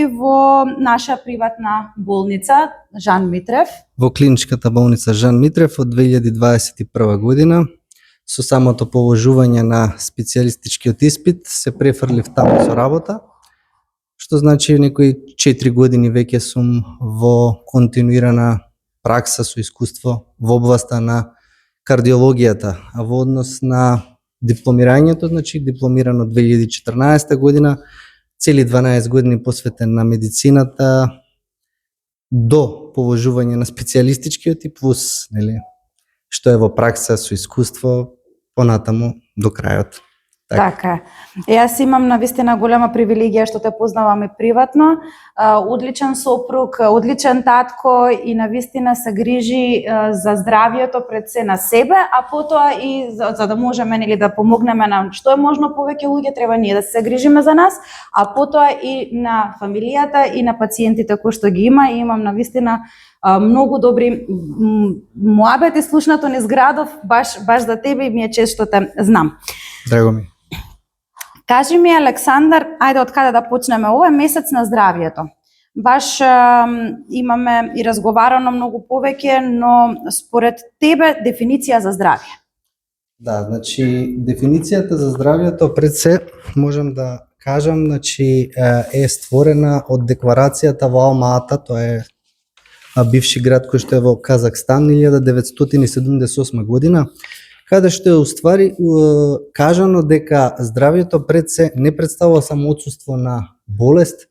во наша приватна болница Жан Митрев. Во клиничката болница Жан Митрев од 2021 година. Со самото положување на специјалистичкиот испит се префрлив таму со работа, што значи некои 4 години веќе сум во континуирана пракса со искуство во областа на кардиологијата, а во однос на дипломирањето, значи дипломирано 2014 година, цели 12 години посветен на медицината до положување на специјалистичкиот и плюс, нели, што е во пракса со искуство понатаму до крајот. Така. Јас имам навистина голема привилегија што те познавам и приватно. Одличен сопруг, одличен татко и навистина се грижи за здравието пред се на себе, а потоа и за да можеме, нели, да помогнеме на што е можно повеќе луѓе, треба ние да се грижиме за нас, а потоа и на фамилијата и на пациентите кои што ги има. И имам навистина многу добри муабети слушнато низ градов, баш за тебе и ми е чест што те знам. Драго ми. Кажи ми, Александар, ајде од каде да почнеме? Ова е месец на здравието. Баш имаме и разговарано многу повеќе, но според тебе дефиниција за здравје? Да, значи дефиницијата за здравието пред се можам да кажам, значи е створена од декларацијата во Алма-Ата, тоа е бивши град кој што е во Казахстан 1978 година, каде што е уствари кажано дека здравието пред се не представува само отсуство на болест,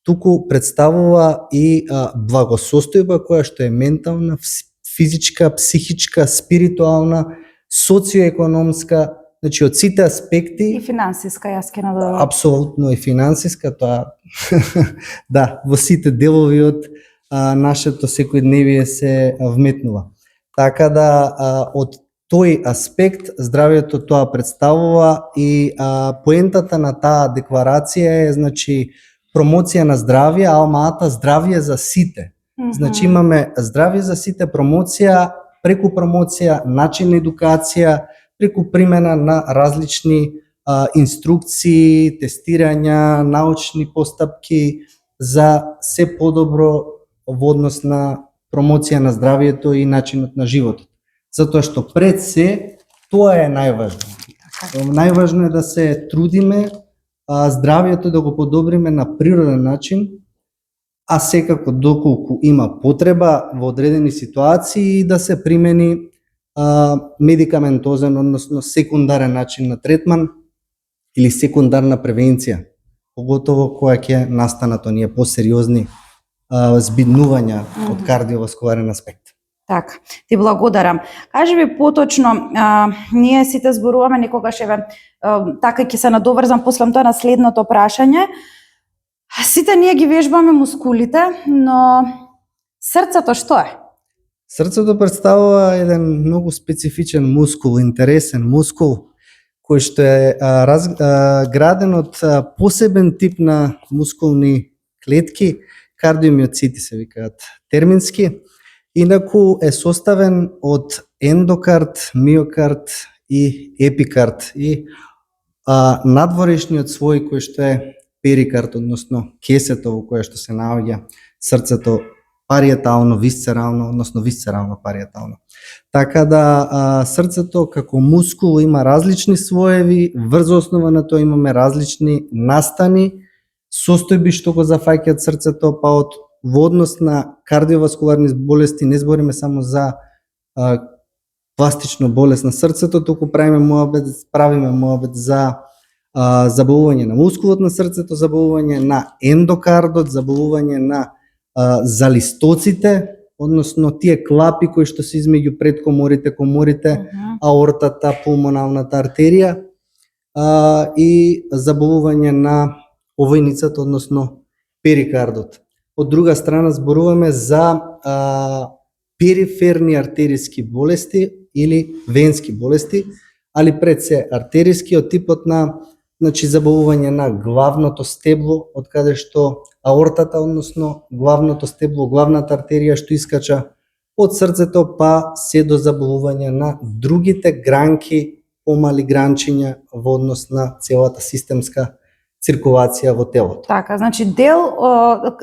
туку представува и благосостојба која што е ментална, физичка, психичка, спиритуална, социоекономска, значи од сите аспекти. И финансиска, јас ке надодам. Апсолутно и финансиска, тоа да, во сите делови од нашето секојдневие се вметнува. Така да од тој аспект здравието тоа представува и поентата на таа декларација е, значи, промоција на здравје, Алма-Ата здравје за сите. Значи имаме здравје за сите, промоција, преку промоција, начин на едукација, преку примена на различни инструкции, тестирања, научни постапки за се подобро во однос на промоција на здравието и начинот на животот. Затоа што пред се тоа е најважно. Најважно е да се трудиме здравието да го подобриме на природен начин, а секако доколку има потреба во одредени ситуации да се примени медикаментозен, односно секундарен начин на третман или секундарна превенција, поготово кога ќе настанат оние посериозни збиднувања од кардиоваскуларен аспект. Така, ти благодарам. Кажи ми поточно, ние сите зборуваме некогаш, така ќе се надоврзам после тоа на следното прашање. Сите ние ги вежбаме мускулите, но срцето што е? Срцето представува еден многу специфичен мускул, интересен мускул, кој што е граден од посебен тип на мускулни клетки, кардиомиоцити се викаат термински. Инаку е составен од ендокард, миокард и епикард и надворешниот слој кој што е перикард, односно кесето во кое што се наоѓа срцето париетално, висцерално, односно висцерално париетално. Така да срцето како мускул има различни слоеви, врз основа на тоа имаме различни настани, состојби што го зафаќаат срцето, па од во однос на кардиоваскуларни болести не збориме само за пластично болест на срцето, туку правиме муабет за заболување на мускулот на срцето, заболување на ендокардот, заболување на залистоците, односно тие клапи кои што се измеѓу коморите, аортата, пулмоналната артерија и заболување на овојницата, односно перикардот. Од друга страна зборуваме за периферни артериски болести или венски болести, али пред се артериски од типот на, значи, заболување на главното стебло, од каде што аортата, односно главното стебло, главната артерија што искача од срцето, па се до заболување на другите гранки, помали гранчиња во однос на целата системска циркулација во телото. Така, значи дел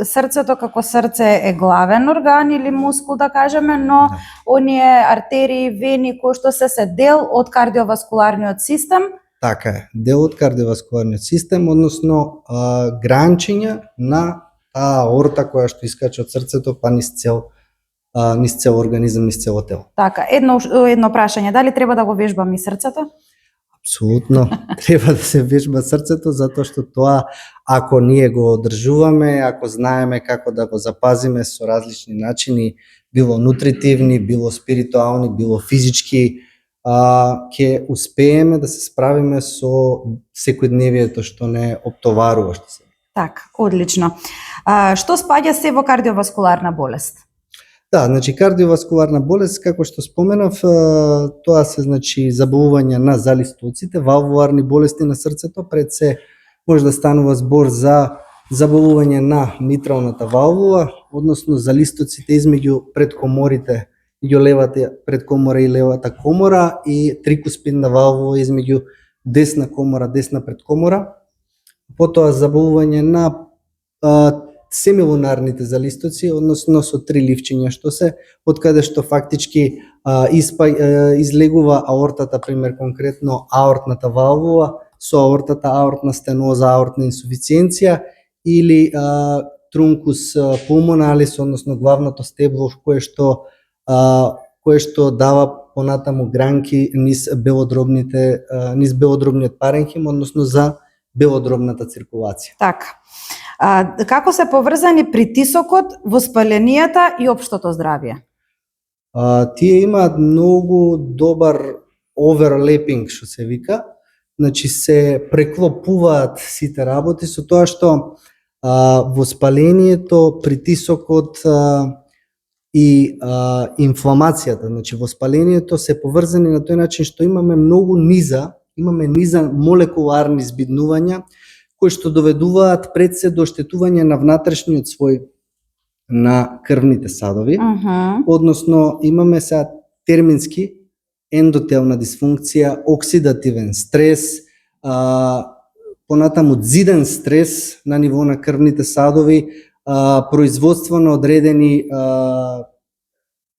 срцето како срце е главен орган или мускул да кажеме, но Да. оние артерии, вени кои што се дел од кардиоваскуларниот систем. Така е, дел од кардиоваскуларниот систем, односно гранчиња на таа аорта која што искача од срцето па низ цел организам, низ цело тело. Така, едно прашање, дали треба да го вежбаме и срцето? Апсолутно, треба да се вежба срцето, затоа што тоа, ако ние го одржуваме, ако знаеме како да го запазиме со различни начини, било нутритивни, било спиритуални, било физички, ќе успееме да се справиме со секојдневието што не оптоварува, што се. Така, одлично. Што спаѓа се во кардиоваскуларна болест? Да, значи кардиоваскуларна болест, како што споменав, тоа се значи заболување на залистоците, валвуларни болести на срцето, пред се може да станува збор за заболување на митралната валвула, односно залистоците измеѓу предкоморите, меѓу левата предкомора и левата комора и трикуспидна валвула измеѓу десна комора, десна предкомора. Потоа заболување на семилунарните залистоци, односно со три ливчиња што се, од каде што фактички излегува аортата, пример конкретно аортната валвула, со аортата аортна стеноза, аортна инсуфициенција или трункус пулмоналис, односно главното стебло кое што дава понатаму гранки низ белодробниот паренхим, односно за белодробната циркулација. Така. Како се поврзани притисокот, воспаленијата и општото здравје? Тие имаат многу добар оверлепинг, што се вика. Значи се преклопуваат сите работи со тоа што воспалението, притисокот и инфламацијата, значи воспалението се поврзани на тој начин што имаме низа молекуларни збиднувања кои што доведуваат пред се до оштетување на внатрешниот слој на крвните садови, односно имаме сега термински ендотелна дисфункција, оксидативен стрес, понатаму зиден стрес на ниво на крвните садови, производство на одредени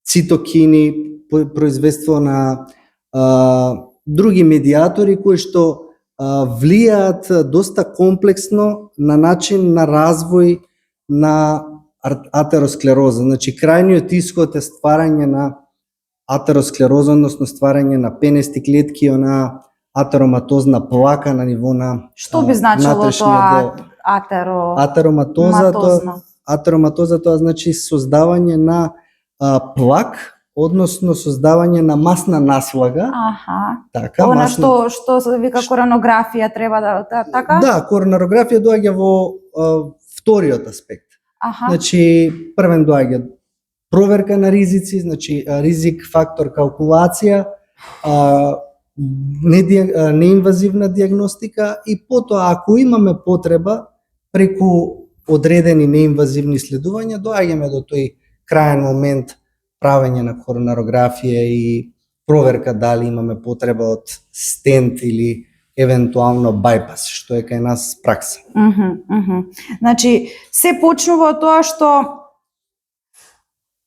цитокини, производство на други медиатори кои што влијаат доста комплексно на начин на развој на атеросклероза. Значи крајниот исход е стварање на атеросклероза, односно стварање на пенести клетки, на атероматозна плака на ниво на Што би значило тоа атероматоза? Тоа значи создавање на плак, односно создавање на масна наслага. Така, она што се вика коронографија треба да така? Да, коронарографија доаѓа во вториот аспект. Значи првен доаѓа проверка на ризици, значи ризик фактор калкулација, неинвазивна диагностика и потоа ако имаме потреба преку одредени неинвазивни следувања доаѓаме до тој крајен момент правење на коронарографија и проверка дали имаме потреба од стент или евентуално байпас, што е кај нас пракса. Значи, се почнува од тоа што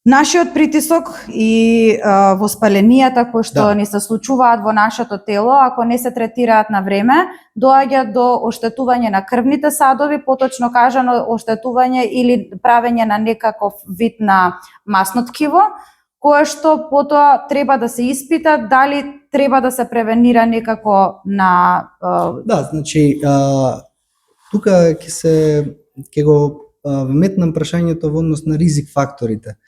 нашиот притисок и воспаленијата кои што ни се случуваат во нашето тело, ако не се третираат на време, доаѓа до оштетување на крвните садови, поточно кажано оштетување или правење на некаков вид на масно ткиво, кое што потоа треба да се испита дали треба да се превенира некако на Да, значи тука ќе го вметнам прашањето во однос на ризик факторите.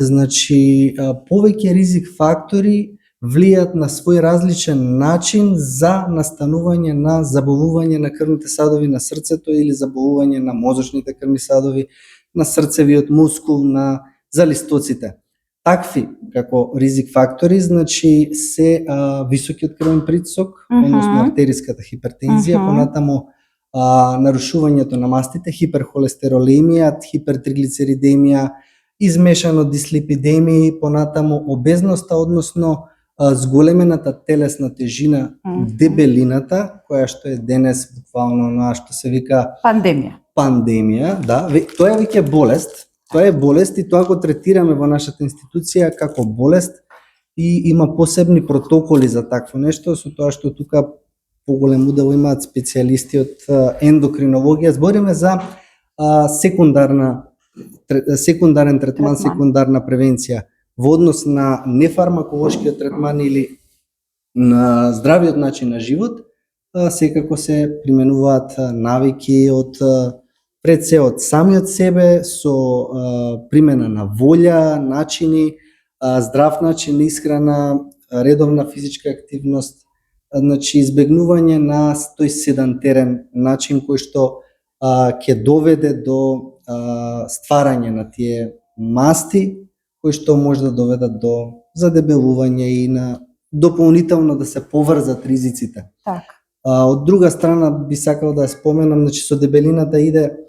Значи повеќе ризик фактори влијат на свој различен начин за настанување на заболување на крвните садови на срцето или заболување на мозочните крвни садови, на срцевиот мускул, на залистоците. Такви како ризик фактори, значи се високиот крвен притисок, односно артериската хипертензија, понатаму нарушувањето на мастите, хиперхолестеролемија, хипертриглицеридемија, измешано дислипидемија, понатаму обезноста, односно зголемената телесна тежина, дебелината, која што е денес буквално на што се вика пандемија, да, тоа е веќе болест. Тоа е болест и тоа го третираме во нашата институција како болест и има посебни протоколи за такво нешто, со тоа што тука поголем удел имаат специјалисти од ендокринологија. Збориме за секундарен третман, секундарна превенција во однос на нефармаколошкиот третман или на здравиот начин на живот. Секако се применуваат навики од пред се од самиот себе, со примена на волја, начини, здрав начин на исхрана, редовна физичка активност, значи избегнување на тој седантерен начин кој што ќе доведе до стварање на тие масти кои што може да доведат до задебелување и на дополнително да се поврзат ризиците. Од друга страна би сакал да споменам, значи со дебелината иде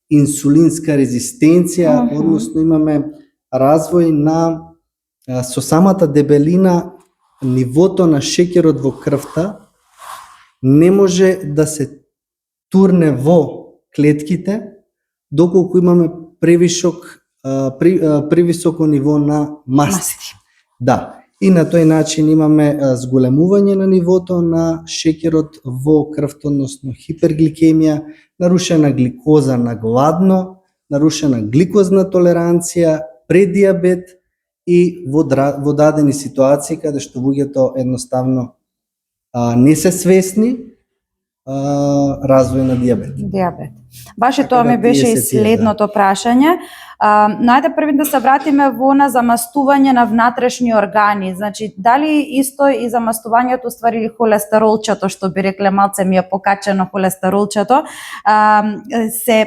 инсулинска резистенција, односно имаме развој на со самата дебелина нивото на шеќерот во крвта не може да се турне во клетките доколку имаме превисоко ниво на масти. Да, и на тој начин имаме зголемување на нивото на шеќерот во крвта, односно хипергликемија, нарушена гликоза на гладно, нарушена гликозна толеранција, предиабет и во дадени ситуации каде што луѓето едноставно не се свесни, развој на диабет. Баш и тоа ми беше и следното прашање. Но ајде први да се вратиме во на замастување на внатрешни органи. Значи, дали исто и замастувањето ствари или холестеролчето, што би рекле малце ми е покачено холестеролчето, се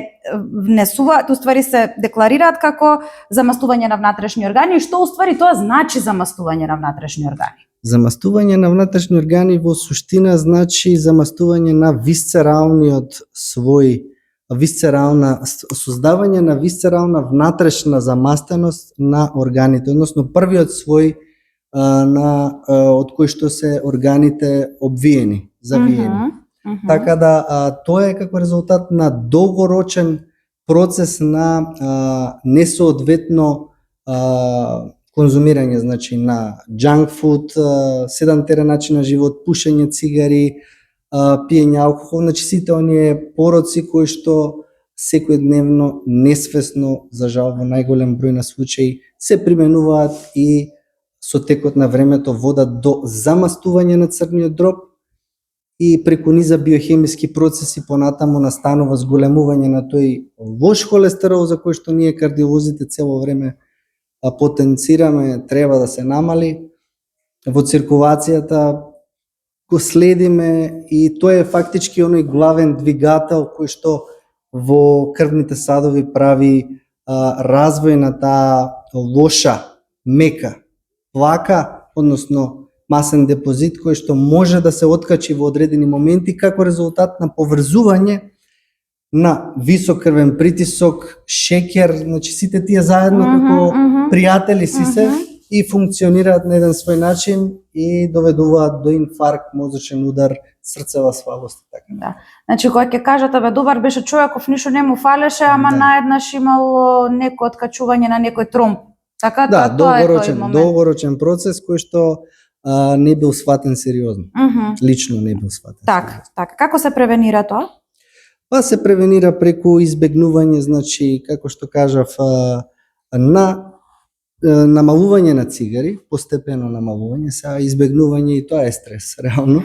внесува, уствари се декларираат како замастување на внатрешни органи, и што уствари тоа значи замастување на внатрешни органи? Замастување на внатрешни органи во суштина значи замастување на висцералниот слој, создавање на висцерална внатрешна замастеност на органите, односно првиот слој од кој што се органите обвиени, завиени. Така да тоа е како резултат на долгорочен процес на несоодветно конзумирање, значи на junk food, седантерен начин на живот, пушење цигари, пиење алкохол, значи сите оние пороци кои што секојдневно, несвесно, за жал во најголем број на случаи, се применуваат и со текот на времето водат до замастување на црниот дроб и преку низа биохемиски процеси понатаму настанува зголемување на тој лош холестерол за кој што ние кардиолозите цело време потенцираме, треба да се намали. Во циркулацијата го следиме и тоа е фактички оној главен двигател кој што во крвните садови прави развој на таа лоша, мека плака, односно масен депозит кој што може да се откачи во одредени моменти како резултат на поврзување на висок крвен притисок, шеќер, значи сите тие заедно како пријатели си се и функционираат на еден свој начин и доведуваат до инфаркт, мозочен удар, срцева свалост и така. Да. Значи кога ќе кажат абе добар беше човеков, ништо не му фалеше, ама наеднаш имало некој откачување на некој тромб. Така да, долгорочен процес кој што не бил сватен сериозно. Лично не бил сватен. Така. Како се превенира тоа? Па се превенира преку избегнување, значи како што кажав, на намалување на цигари, постепено намалување, сега избегнување и тоа е стрес, реално.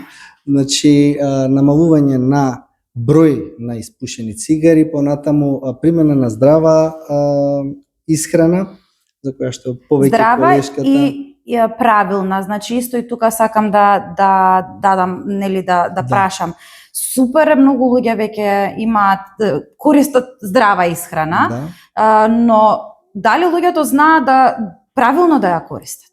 Значи, намалување на број на испушени цигари, понатаму примена на здрава исхрана, за која што повеќе колешката. Здрава и правилна, значи исто и тука сакам да дадам, нели да прашам. Супер многу луѓе веќе имаат користат здрава исхрана, но дали луѓето знаат да правилно да ја користат?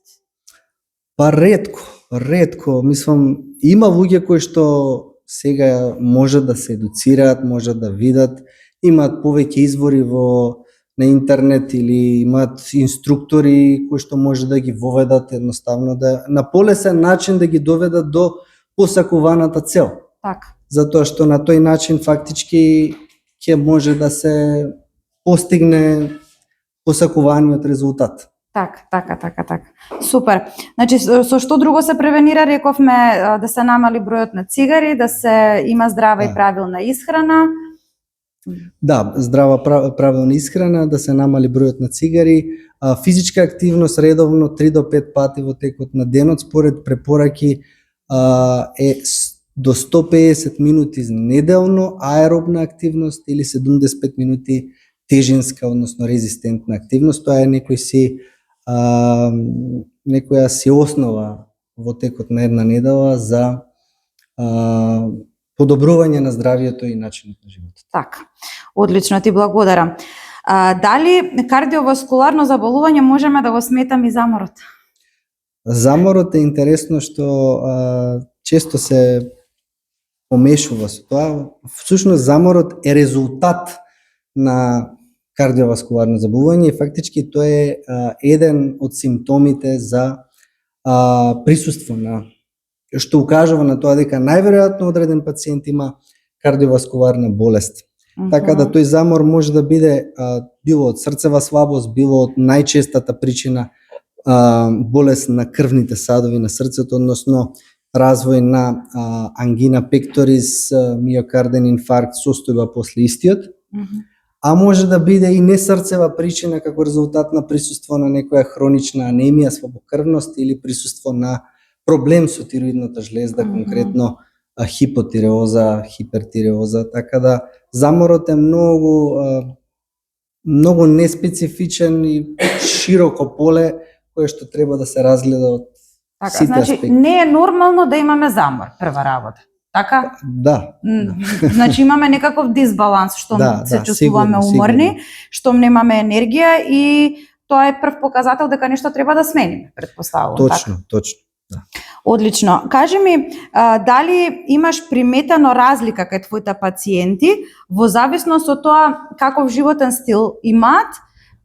Па ретко, мислам, има луѓе кои што сега може да се едуцираат, може да видат, имаат повеќе извори во на интернет или имаат инструктори кои што може да ги воведат едноставно на полесен начин да ги доведат до посакуваната цел. Така. Затоа што на тој начин фактички ќе може да се постигне посакуваниот резултат. Така. Супер. Значи, со што друго се превенира, рековме да се намали бројот на цигари, да се има здрава и правилна исхрана. Да, здрава правилна исхрана, да се намали бројот на цигари, физичка активност редовно 3 до 5 пати во текот на денот, според препораки е до 150 минути неделно аеробна активност или 75 минути тежинска, односно резистентна активност. Тоа е некоја си основа во текот на една недела за подобрување на здравието и начинот на живот. Така. Одлично, ти благодарам. Дали кардиоваскуларно заболување можеме да го сметаме и заморот? Заморот е интересно што често се помешува со тоа. Всушност заморот е резултат на кардиоваскуларно заболување и фактички тоа е еден од симптомите за присуство на што укажува на тоа дека најверојатно одреден пациент има кардиоваскуларна болест. Така да тој замор може да биде било од срцева слабост, било од најчестата причина болест на крвните садови на срцето, односно развој на ангина пекторис, миокарден инфаркт, состојба после истиот. А може да биде и несрцева причина како резултат на присуство на некоја хронична анемија, слабокрвност или присуство на проблем со тироидната жлезда, конкретно хипотиреоза, хипертиреоза, така да заморот е многу неспецифичен и широко поле кое што треба да се разгледа од сите аспекти. Не е нормално да имаме замор, прва работа. Така? Да. Значи имаме некаков дисбаланс, што се чувствуваме уморни, што немаме енергија и тоа е прв показател дека нешто треба да смениме, претпоставувам. Точно. Да. Одлично. Кажи ми, дали имаш приметено разлика кај твоите пациенти во зависност од тоа каков животен стил имаат,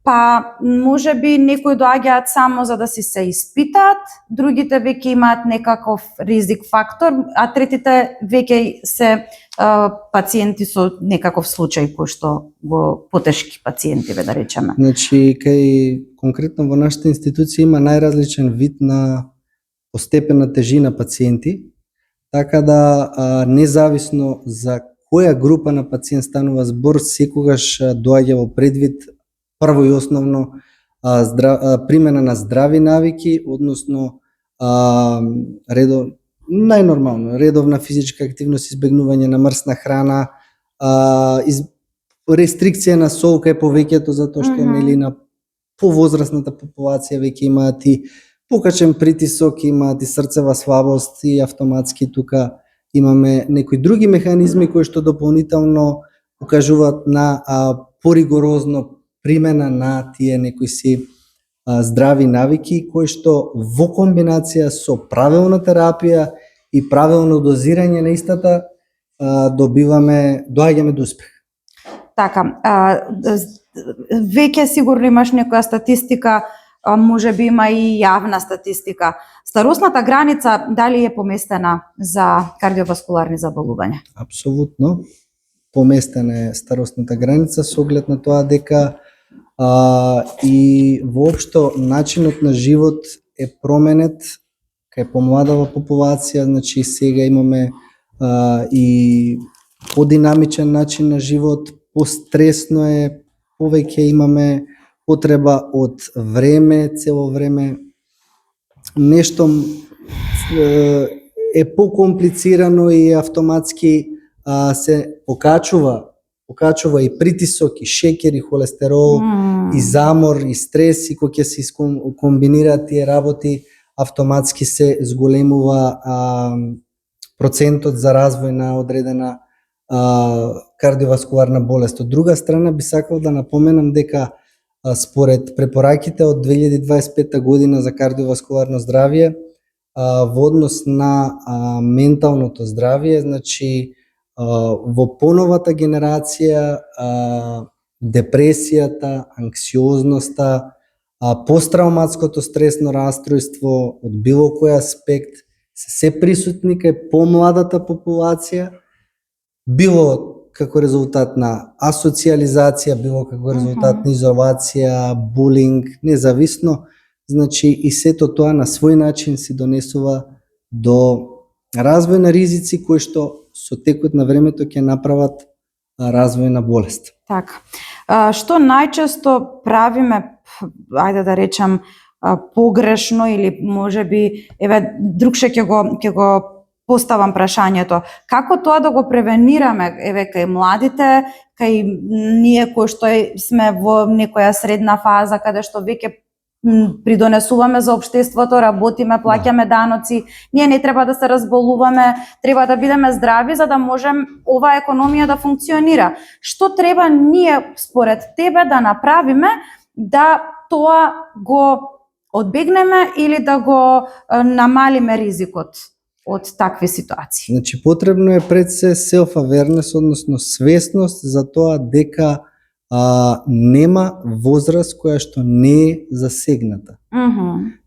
па може би некои доаѓаат само за да се испитаат, другите веќе имаат некаков ризик фактор, а третите веќе се пациенти со некаков случај кој што го потешки пациенти, да речеме. Значи, конкретно во нашата институција има најразличен вид на постепена тежина пациенти, така да независно за која група на пациент станува збор, секогаш доаѓа во предвид прво и основно примена на здрави навики, односно најнормално редовна физичка активност, избегнување на мрсна храна, рестрикција на сол кај повеќето, затоа што нели на повозрасната популација веќе имаат и покачен притисок, имаат и срцева слабост и автоматски тука имаме некои други механизми кои што дополнително укажуваат на поригорозно примена на тие некои си здрави навики кои што во комбинација со правилна терапија и правилно дозирање на истата доаѓаме до успех. Така, веќе сигурно имаш некоја статистика, може би има и јавна статистика. Старосната граница дали е поместена за кардиоваскуларни заболувања? Апсолутно. Поместена е старосната граница со оглед на тоа дека и воопшто начинот на живот е променет кај помладава популација, значи сега имаме и подинамичен начин на живот, постресно е, повеќе имаме потреба од време, цело време. Нешто е покомплицирано и автоматски се покачува и притисок, и шеќер, и холестерол, и замор, и стрес, и кога ќе се комбинираат тие работи, автоматски се зголемува процентот за развој на одредена кардиоваскуларна болест. Од друга страна би сакал да напоменам дека според препораките од 2025 година за кардиоваскуларно здравје во однос на менталното здравје, значи во поновата генерација депресијата, анксиозноста, посттравматското стресно расстройство од било кој аспект се присутни кај помладата популација, било како резултат на асоциализација, било како резултат на изолација, булинг, независно, значи и сето тоа на свој начин се донесува до развој на ризици кои што со текот на времето ќе направат развој на болест. Така. Што најчесто правиме, ајде да речам, погрешно или можеби, еве, другше ќе го поставам прашањето. Како тоа да го превенираме, еве, кај младите, кај ние кои што сме во некоја средна фаза, каде што веќе придонесуваме за општеството, работиме, плаќаме даноци, ние не треба да се разболуваме, треба да бидеме здрави за да можем оваа економија да функционира. Што треба ние според тебе да направиме да тоа го одбегнеме или да го намалиме ризикот од такви ситуации? Значи потребно е пред се self-awareness, односно свесност за тоа дека нема возраст која што не е засегната.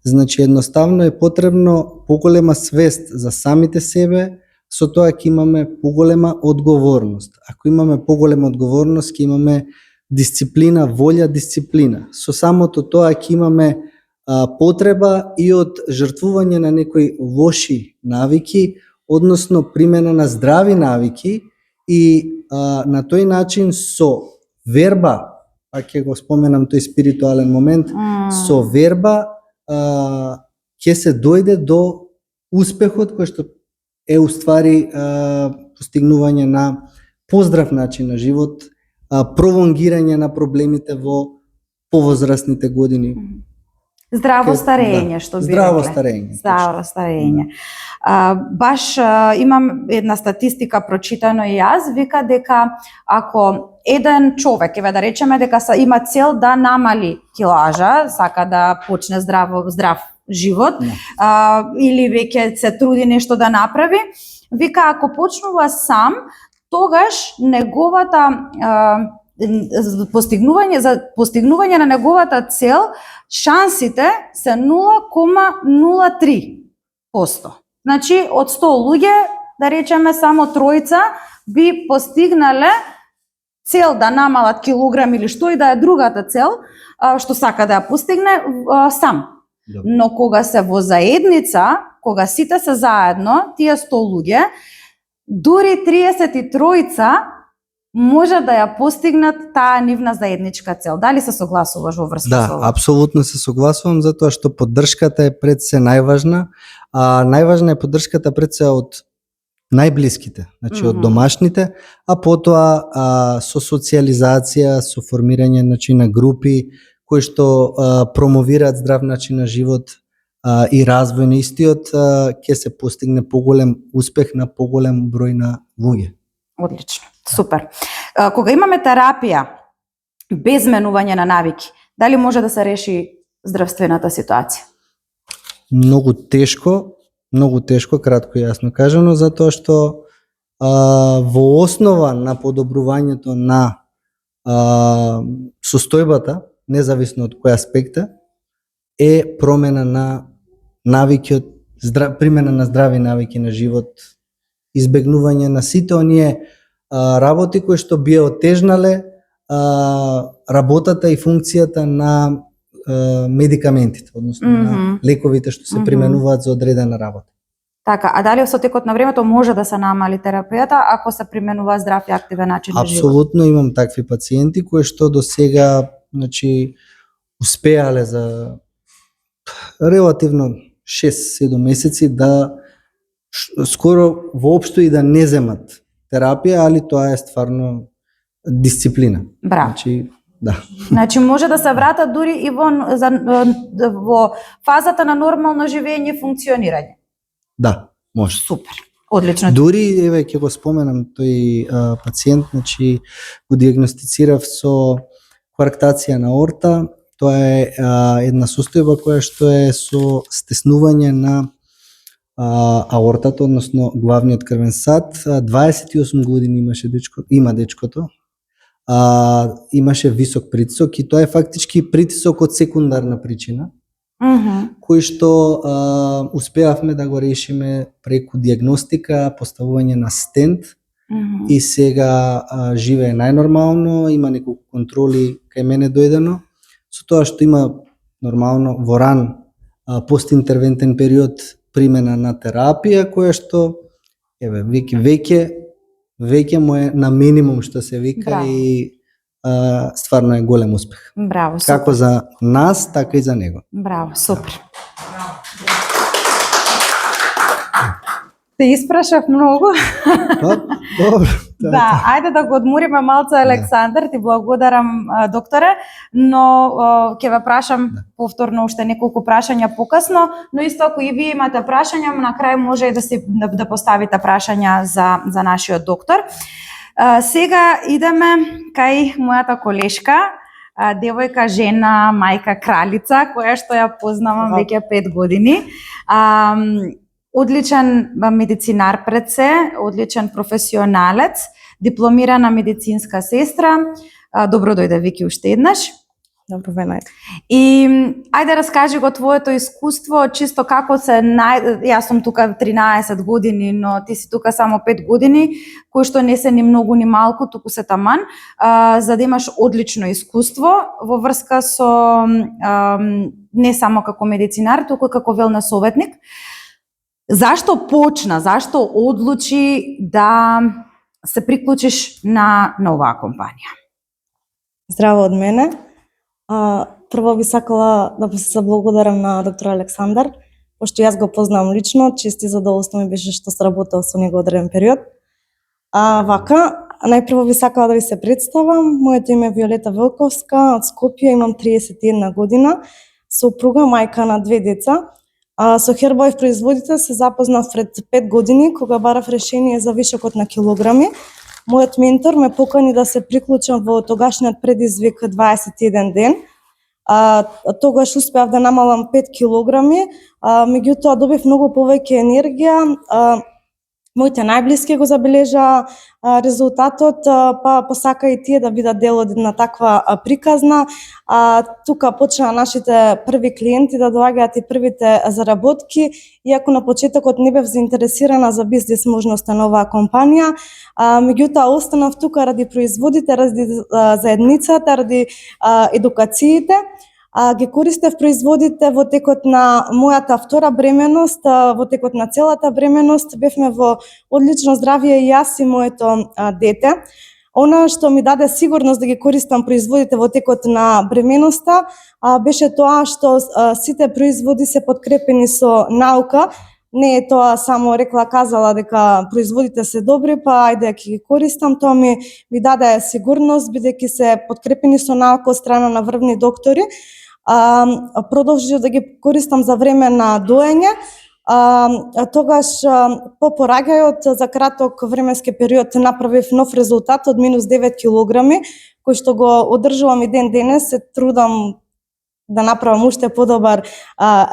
Значи едноставно е потребно поголема свест за самите себе, со тоа ќе имаме поголема одговорност. Ако имаме поголема одговорност, ќе имаме дисциплина, волја, дисциплина. Со самото тоа ќе имаме потреба и од жртвување на некои лоши навики, односно примена на здрави навики и на тој начин со верба, па ќе го споменам тој спиритуален момент, со верба ќе се дојде до успехот кој што е уствари постигнување на поздрав начин на живот, пролонгирање на проблемите во повозрастните години. Здраво старење, што би здраво рекле. старење. Здраво старење. Баш имам една статистика прочитано и јас, вика дека ако еден човек, еве да речеме дека има цел да намали килажа, сака да почне здрав живот, или веќе се труди нешто да направи, вика ако почнува сам, тогаш неговата постигнување на неговата цел, шансите се 0,03%. Значи, од 100 луѓе, да речеме само тројца, би постигнале цел да намалат килограм или што и да е другата цел, што сака да ја постигне сам. Но кога се во заедница, кога сите се заедно, тие 100 луѓе, дури 33 може да ја постигнат таа нивна заедничка цел. Дали се согласуваш во врска со ова? Да, апсолутно се согласувам, затоа што поддршката е пред се најважна, а најважна е поддршката пред се од најблиските, значи од домашните, а потоа со социализација, со формирање на групи кои што промовираат здрав начин на живот и развој на истиот, ќе се постигне поголем успех на поголем број на луѓе. Одлично, супер. Кога имаме терапија без менување на навики, дали може да се реши здравствената ситуација? Многу тешко, кратко и јасно кажано, затоа што во основа на подобрувањето на состојбата, независно од кој аспекта, е промена на навики, примена на здрави навики на живот, избегнување на сите оние работи кои што би отежнале работата и функцијата на медикаментите, односно на лековите што се применуваат за одредена работа. Така, а дали со текот на времето може да се намали терапијата ако се применува здрав и активен начин на живот? Апсолутно имам такви пациенти кои што до сега, значи, успеале за релативно 6-7 месеци да скоро воопшто и да не земат терапија, али тоа е стварно дисциплина. Браво. Значи, да. Значи може да се вратат дури и во фазата на нормално живење и функционирање. Да, може. Супер. Одлично. Дури, еве, ќе го споменам тој пациент, значи го диагностицирав со коарктација на аорта. Тоа е една состојба која што е со стеснување на аортата, односно главниот крвен сад. 28 години има дечкото. имаше висок притисок и тоа е фактички притисок од секундарна причина, кој што успеавме да го решиме преку диагностика, поставување на стент и сега живее најнормално, има неколку контроли кај мене дојдено, со тоа што има нормално во ран постинтервентен период примена на терапија која што веќе му е на минимум што се вика. Браво. И стварно е голем успех. Браво, супер. Како за нас, така и за него. Браво, супер. Те испрашав многу. Добро. Да, ајде да го одмориме малце Александар, ти благодарам докторе, но ќе ве прашам повторно уште неколку прашања покасно, но исто ако и вие имате прашања, на крај може и да поставите прашања за нашиот доктор. Сега идеме кај мојата колешка, девојка, жена, мајка, кралица, која што ја познавам веќе 5 години. Одличен медицинар пред се, одличен професионалец, дипломирана медицинска сестра. Добро дојде, Вики, уште еднаш. Добро ве. И ајде раскажи го твоето искуство, чисто како се јас сум тука 13 години, но ти си тука само 5 години, кои што не се ни многу ни малку, туку се таман, за да имаш одлично искуство во врска со не само како медицинар, туку како велнес советник. Зашто одлучи да се приклучиш на оваа компанија? Здраво од мене. Прво би сакала да се благодарам на доктор Александар, пошто јас го познавам лично, чести задоволство ми беше што сработал со него одреден период. Најпрво би сакала да ви се представам. Моето име е Виолета Велковска, од Скопје, имам 31 година, сопруга, мајка на 2 деца. Со Herbalife производите се запознав пред 5 години, кога барав решение за вишокот на килограми. Мојот ментор ме покани да се приклучам во тогашниот предизвик 21 ден. Тогаш успеав да намалам 5 килограми, меѓутоа добив многу повеќе енергија. Моите најблиски го забележаа резултатот, па посака и тие да бидат дел од една таква приказна. Тука почнаа нашите први клиенти да доаѓаат и првите заработки, иако на почетокот не бев заинтересирана за бизнес можноста на оваа компанија, меѓутоа останав тука ради производите, ради заедницата, ради едукациите. Ги користев производите во текот на мојата втора бременост, во текот на целата бременост, бевме во одлично здравје и јас и моето дете. Она што ми даде сигурност да ги користам производите во текот на бременоста беше тоа што сите производи се подкрепени со наука. Не е тоа само рекла казала дека производите се добри, па ајде ќе ги користам. Тоа ми даде сигурност бидејќи се подкрепени со наука од страна на врвни доктори. Продолжив да ги користам за време на доење. Тогаш по пораѓајот за краток временски период направив нов резултат од минус 9 килограми, кој што го одржувам и ден денес, се трудам да направам уште подобар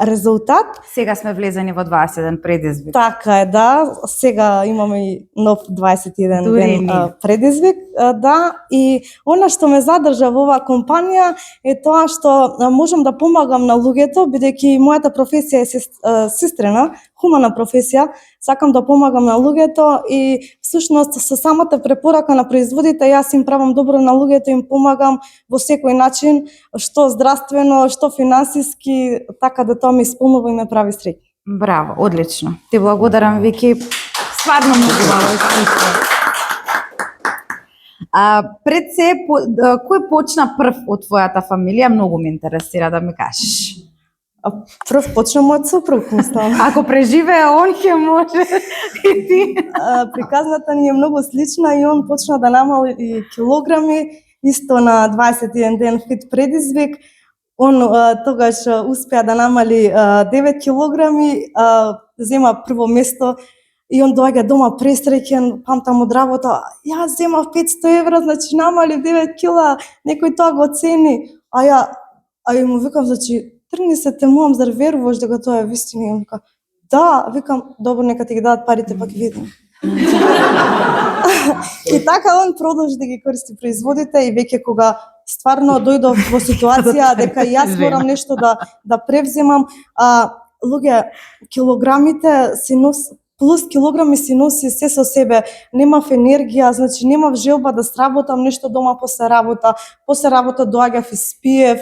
резултат. Сега сме влезени во 21 предизвик. Така е, да. Сега имаме и нов 21 ден предизвик. Да, и она што ме задржа во оваа компанија е тоа што можам да помагам на луѓето, бидејќи мојата професија е сестрина, хумана професија, сакам да помагам на луѓето и всушност со самата препорака на производите јас им правам добро на луѓето, им помагам во секој начин, што здравствено, што финансиски, така да тоа ме исполнува и ме прави среќна. Браво, одлично. Ти благодарам, Вики. Стварно многу убаво искуство. Пред се, кој почна прв од твојата фамилија? Многу ме интересира да ми кажеш. Прв почна мојот сопруг, мислам. Ако преживее он, ќе може и ти. Приказната ни е многу слична и он почна да намали килограми, исто на 21 ден фит предизвик. Он тогаш успеа да намали 9 килограми, зема прво место и он доаѓа дома пресреќен, памтам од работа, јас земав 500 евра, значи намали 9 кила, некој тоа го цени. Ја му викам, значи, тргни се, те муам, зар веруваш дека тоа е вистина? И он вика, да, викам, добро, нека ти ги дадат парите, па ќе видим. И така он продолжи да ги користи производите и веќе кога стварно дојдов во ситуација дека и јас морам нешто да превземам, луѓе, килограмите си плюс килограми си носи се со себе. Немав енергија, значи немав желба да сработам нешто дома после работа доаѓав и спиев.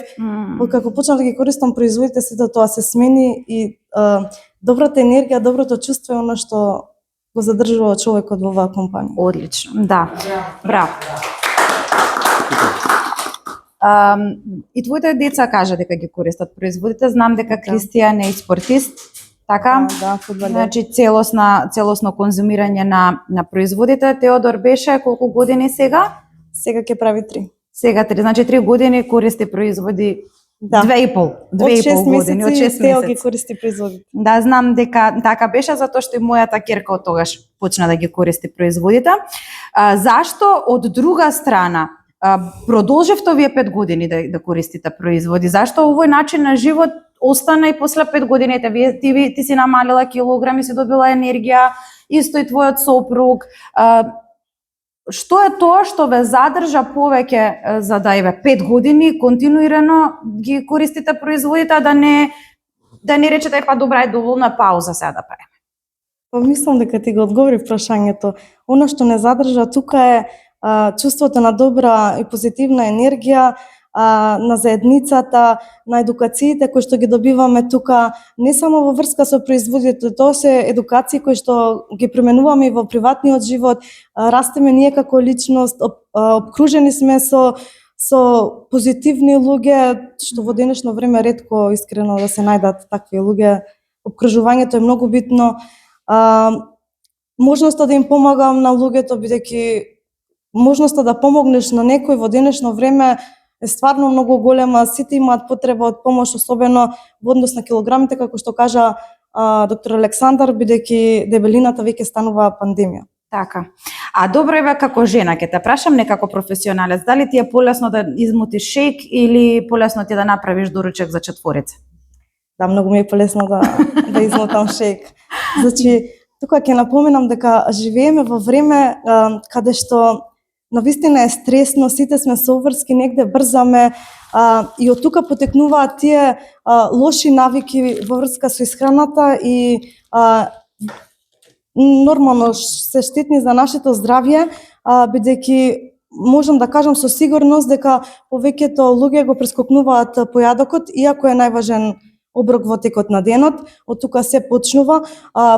Како почнав да ги користам производите, сето тоа се смени и добрата енергија, доброто чувство е оно што го задржува човекот во оваа компанија. Одлично, да. Браво. И твоите деца кажа дека ги користат производите. Знам дека Кристијан е спортист, така? Да, фудбалер. Значи целосно конзумирање на производите. Теодор беше колку години сега? Сега ќе прави 3. Сега 3, значи 3 години користи производи. Да. 2,5 години, од 6 Тео ги месеци. користи производите. Да, знам дека така беше, затоа што и мојата ќерка од тогаш почна да ги користи производите. Зашто од друга страна продолжевте овие 5 години да користите производи? Зашто овој начин на живот остана и после 5 годините? Ти си намалила килограми, си добила енергија, исто и твојот сопруг. Што е тоа што ве задржа повеќе за да 5 години континуирано ги користите производите, да не речете па добра е доволна пауза сега да правиме? Па мислам дека ти го одговори прашањето. Она што не задржа тука е чувството на добра и позитивна енергија, на заедницата, на едукациите кои што ги добиваме тука, не само во врска со производите, тоа се едукации кои што ги применуваме и во приватниот живот, растеме ние како личност, обкружени сме со позитивни луѓе, што во денешно време ретко искрено да се најдат такви луѓе. Обкружувањето е многу битно. Можноста да им помагам на луѓето, бидејќи можноста да помогнеш на некој во денешно време е стварно многу голема. Сите имаат потреба од помош, особено во однос на килограмите, како што кажа доктор Александар, бидејќи дебелината веќе станува пандемија. Така. А добро еве како жена, ќе те прашам не како професионалец, дали ти е полесно да измутиш шејк или полесно ти е да направиш доручек за четворица? Да, многу ми е полесно да измутам шејк. Значи, тука ќе напоменам дека живееме во време каде што навистина е стресно, сите сме соврски, негде брзаме и од тука потекнуваат тие лоши навики во врска со исхраната и нормално се штетни за нашето здравје, бидејќи можам да кажам со сигурност дека повеќето луѓе го прескокнуваат појадокот, иако е најважен оброк во текот на денот, од тука се почнува,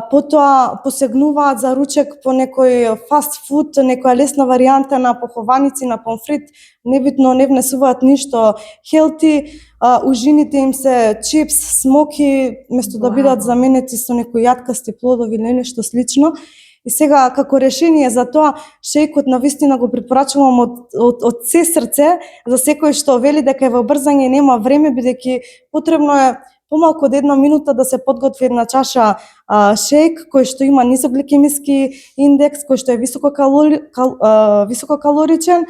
потоа посегнуваат за ручек по некој фаст фуд, некоја лесна варијанта на похованици, на помфрит, небитно не внесуваат ништо хелти, ужините им се чипс, смоки, место да бидат заменети со некои јаткасти плодови или нешто слично. И сега, како решение за тоа, шејкот навистина го препорачувам од се срце за секој што вели дека е во брзање и нема време, бидејќи потребно е помалку од 1 минута да се подготви една чаша шејк кој што има низогликемиски индекс, кој што е висококалоричен,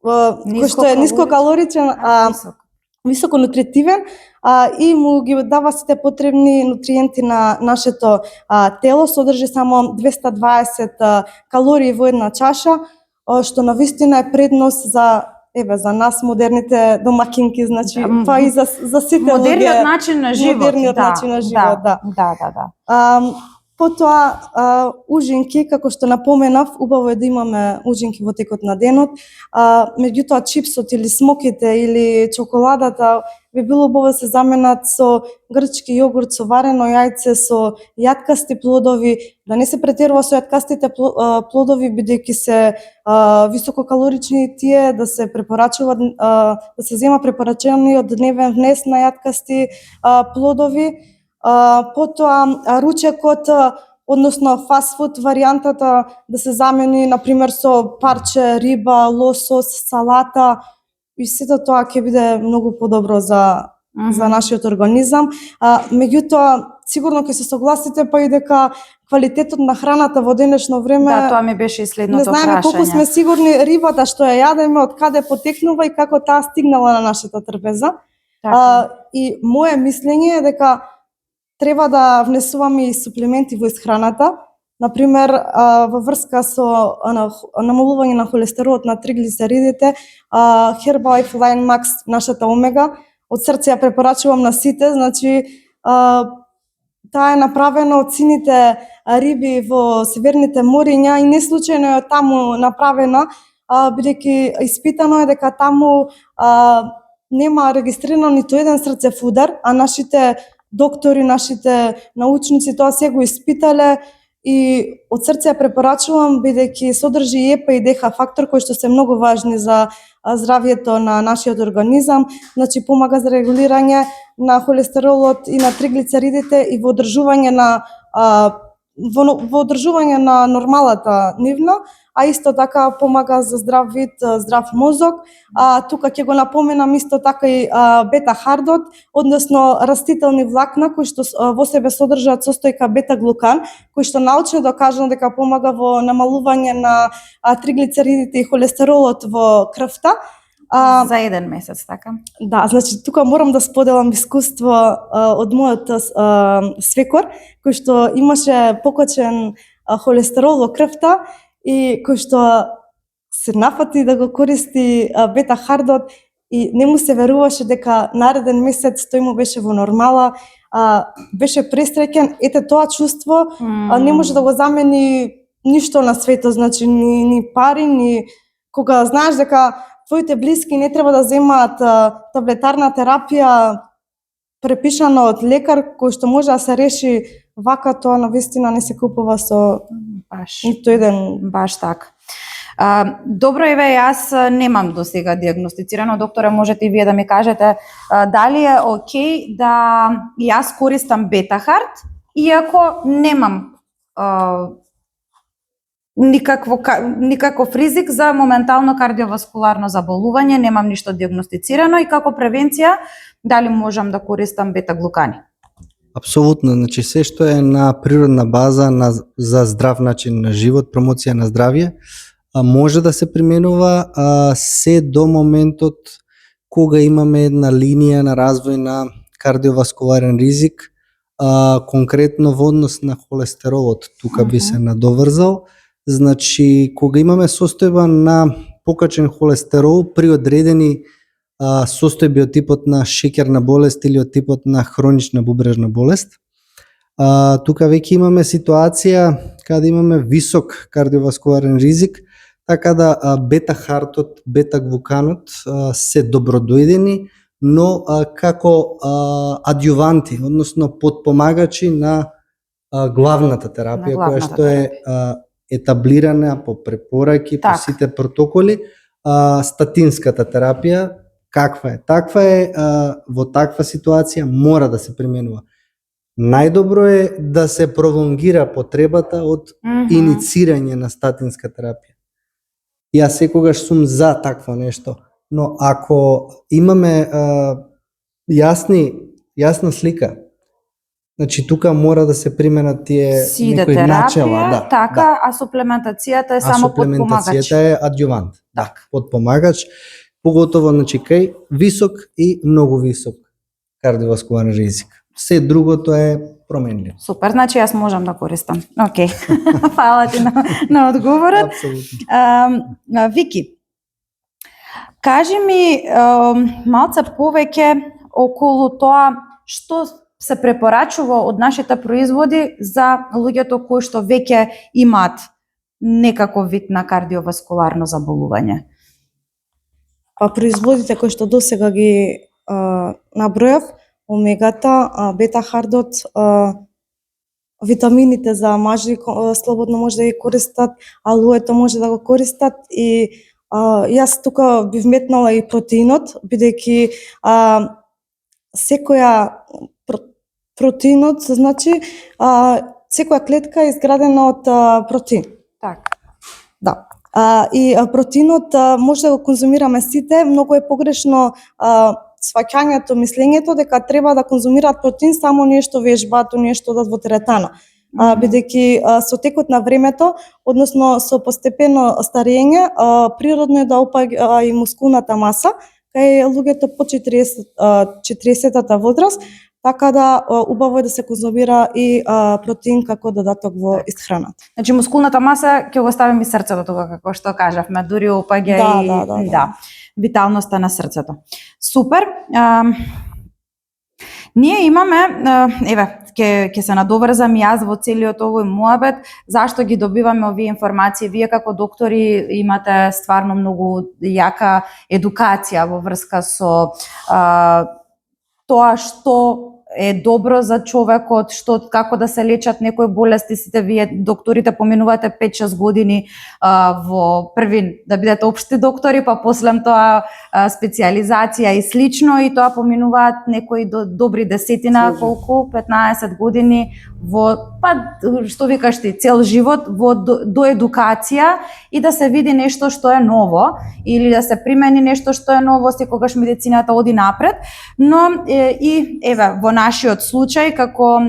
кој што е нискокалоричен, високонутритивен и му ги дава сите потребни нутриенти на нашето тело. Содржи само 220 калории во една чаша, што навистина е предност за нас модерните домакинки, значи па и за сите луѓе. Модерниот начин на живот. Модерниот начин на живот, да. Потоа ужинки, како што напоменав, убаво е да имаме ужинки во текот на денот. Меѓутоа чипсот или смоките или чоколадата би било убаво да се заменат со грчки јогурт, со варено јајце, со јаткасти плодови, да не се претерува со јаткастите плодови, бидејќи се висококалорични тие, да се препорачува да се зема препорачениот дневен внес на јаткасти плодови. Потоа ручекот, односно фастфуд варијантата да се замени например со парче риба, лосос, салата и сето тоа ќе биде многу подобро за нашиот организам. Меѓутоа сигурно ќе се согласите па и дека квалитетот на храната во денешно време, да, тоа ми беше и следното прашање. Не знаеме колку сме сигурни рибата што ја јадеме, од каде потекнува и како таа стигнала на нашата трпеза. И мое мислење е дека треба да внесуваме и суплементи во исхраната, Например, во врска со намалување на холестеролот, на триглицеридите, Herbalife Line Max, нашата омега, од срце ја препорачувам на сите, значи таа е направена од сините риби во северните мориња и не случајно е таму направена, бидејќи испитано е дека таму нема регистрирано ниту еден срцев удар, а нашите доктори, нашите научници тоа се го испитале и од срце ја препорачувам бидејќи содржи и ЕПА и ДХ фактор кои што се многу важни за здравјето на нашиот организам, значи помага за регулирање на холестеролот и на триглицеридите и во одржување на нормалата нивна, а исто така помага за здрав вид, здрав мозок. Тука ќе го напоменам исто така и бета-хардот, односно растителни влакна кои што во себе содржат состојка бета-глукан, кој што научно докажано дека помага во намалување на триглицеридите и холестеролот во крвта. За еден месец, така? Да, значи тука морам да споделам искуство од мојот свекор, кој што имаше покачен холестерол во крвта и кој што се нафати да го користи бета-хардот и не му се веруваше дека нареден месец тој му беше во нормала, беше пресреќен. Ете тоа чувство не може да го замени ништо на светот, значи ни пари, ни кога знаеш дека твоите блиски не треба да земаат таблетарна терапија препишана од лекар кој што може да се реши вака, тоа навистина не се купува со ниту еден. Баш така. Добро, еве, јас немам до сега диагностицирано, докторе, можете и вие да ми кажете дали е окей да јас користам бета-хард, иако немам никаков ризик за моментално кардиоваскуларно заболување, немам ништо диагностицирано и како превенција дали можам да користам бета-глукани? Апсолутно, значи се што е на природна база за здрав начин на живот, промоција на здравје, може да се применува се до моментот кога имаме една линија на развој на кардиоваскуларен ризик, конкретно во однос на холестеролот, тука би се надоврзал. Значи, кога имаме состојба на покачен холестерол при одредени состојби од типот на шеќерна болест или од типот на хронична бубрежна болест, тука веќе имаме ситуација каде имаме висок кардиоваскуларен ризик, така да бета-хартот, бета-глуканот се добродојдени, но како адјуванти, односно подпомагачи на главната терапија, која што е етаблирана по препораки, по сите протоколи. Статинската терапија, каква е? Таква е, во таква ситуација мора да се применува. Најдобро е да се пролонгира потребата од иницирање на статинска терапија. Јас секогаш сум за такво нешто, но ако имаме јасна слика, значи тука мора да се применат тие некои начела, така, а суплементацијата е само подпомагач. Суплементацијата е адјувант, подпомагач, поготово значи кај висок и многу висок кардиоваскуларен ризик. Се другото е променливо. Супер, значи јас можам да користам. Океј. Фала ти на одговорот. Апсолутно. Вики, кажи ми малце повеќе околу тоа што се препорачува од нашите производи за луѓето кои што веќе имаат некаков вид на кардиоваскуларно заболување. Производите кои што досега ги набројав, омегата, бета-хардот, витамините за мажи слободно може да ги користат, алоето може да го користат и јас тука би вметнала и протеинот, бидејќи протеинот значи секоја клетка е изградена од протеин. Така. Да. И протеинот може да го конзумираме сите, многу е погрешно сваќањето, мислењето дека треба да конзумираат протеин само оние што вежбаат, оние што одат во теретана. Бидејќи со текот на времето, односно со постепено старење, природно е да опаѓа и мускулната маса, кај луѓето по 40-та возраст, така да убаво е да се конзумира и протеин како додаток во исхраната. Значи мускулната маса ќе го ставиме и срцето тука, како што кажавме, дури опаѓа Да. виталноста на срцето. Супер. Ние имаме, ќе се надоврзам јас во целиот овој муабет, зашто ги добиваме овие информации. Вие како доктори имате стварно многу јака едукација во врска со тоа што е добро за човекот, како да се лечат некои болести. Сите вие докторите поминувате 5-6 години во први да бидете општи доктори, па после тоа специализација и слично, и тоа поминуваат некои добри десетина, колку 15 години во што викаш ти, цел живот во до едукација и да се види нешто што е ново или да се примени нешто што е ново, секогаш медицината оди напред. Но и во нашиот случај, како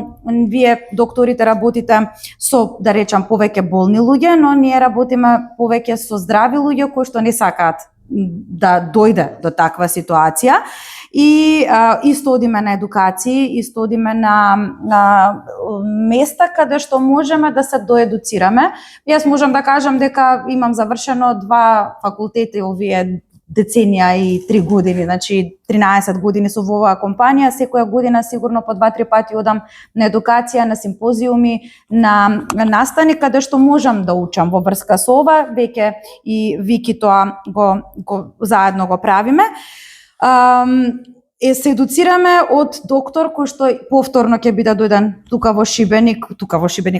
вие докторите работите со, да речам, повеќе болни луѓе, но ние работиме повеќе со здрави луѓе кои што не сакаат да дојде до таква ситуација. И исто одиме на едукации, исто одиме на места каде што можеме да се доедуцираме. Јас можам да кажам дека имам завршено 2 факултети овие деценија и 3 години, значи 13 години со во оваа компанија. Секоја година сигурно по 2-3 пати одам на едукација, на симпозиуми, на настани каде што можам да учам во врска со ова. Веќе и Вики тоа го заедно го правиме. Се едуцираме од доктор кој што повторно ќе биде дојден тука во Шибеник,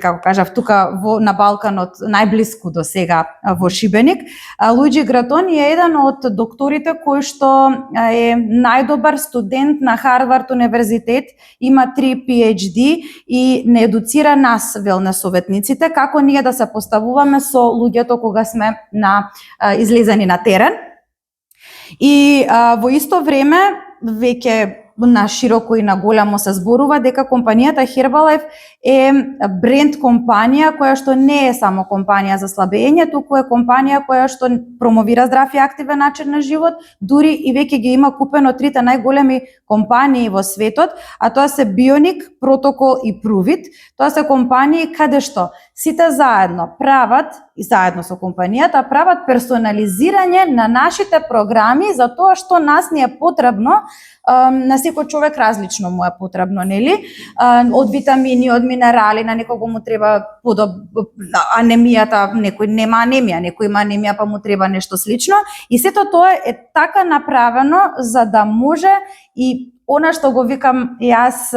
како кажав, тука на Балканот, најблиску до сега во Шибеник. Луиджи Гратони е еден од докторите кој што е најдобар студент на Харвард универзитет, има 3 PhD и не едуцира нас, велнес советниците, како ние да се поставуваме со луѓето кога сме излезени на терен. И во исто време, веќе на широко и на голямо се зборува дека компанијата Herbalife е бренд компанија која што не е само компанија за слабење, туку е компанија која што промовира здрав и активен начин на живот, дури и веќе ги има купено 3 најголеми компании во светот, а тоа се Bionic, Protocol и Pruvit. Тоа се компании каде што сите заедно прават, и заедно со компанијата, прават персонализирање на нашите програми за тоа што нас ни е потребно. На секој човек различно му е потребно, нели? Од витамини, од минерали, на некого му треба анемијата, некој нема анемија, некој има анемија па му треба нешто слично. И сето тоа е така направено за да може и она што го викам јас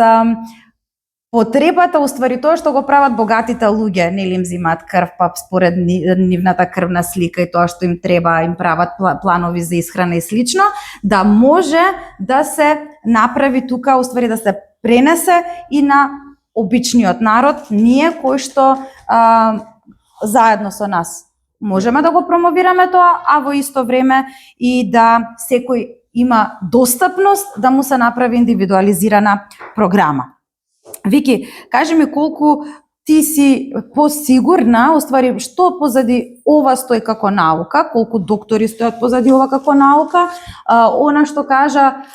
потребата, уствари тоа што го прават богатите луѓе, нели им земаат крв, па според нивната крвна слика и тоа што им треба, им прават планови за исхрана и слично, да може да се направи тука, уствари да се пренесе и на обичниот народ, ние кои што заедно со нас можеме да го промовираме тоа, а во исто време и да секој има достапност да му се направи индивидуализирана програма. Вики, кажи ми колку ти си посигурна, уствари, што позади ова стои како наука, колку доктори стојат позади ова како наука, она што кажа